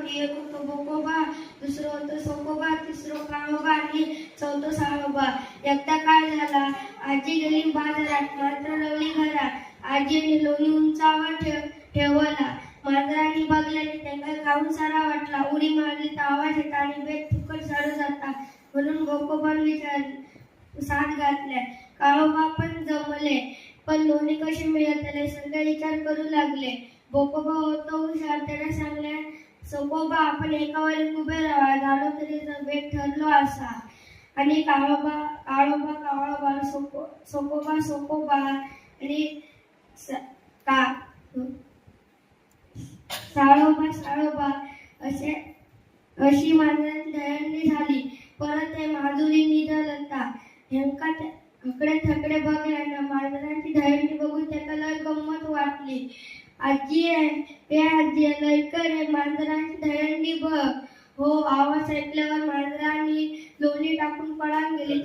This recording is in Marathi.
होती. एक होतं बोकोबा, दुसरं होतं सोकोबा, तिसरं काळोबा आणि चौथं साळोबा. एकदा काय झाला, आजी गेली बाजारात, मात्र रवली घरात. आजीने लोणी उंचावर ठेवला. मांजरांनी बघल्याने त्यांना खाऊन सारा वाटला. उडी मारली तर आवाज येता आणि बेत फुकट सारं जाता. म्हणून गोकोबांनी साथ घातल्या. काळोबा पण जमले, पण लोणी कशी मिळेल त्याने सगळे विचार करू लागले. बोकोबा होतो हुशार, त्याने सांगले, सोकोबा आपण एका वेळी उभे राहा, झालो तरी बेत ठरलो असा. आणि काळोबा सोकोबा सोकोबा आणि साळोबा अशी मांजरांची दहीहंडी झाली. परत ते माधुरी निघालता. ह्यांका हकडे थकडे बघल्या. मांजरांची दहीहंडी बघून त्याला लय गंमत वाटली. आजी आजी लवकर ये, मांजरांची दहीहंडी बघ. हो, आवाज ऐकल्यावर मांजरांनी लोणी टाकून पळून गेली.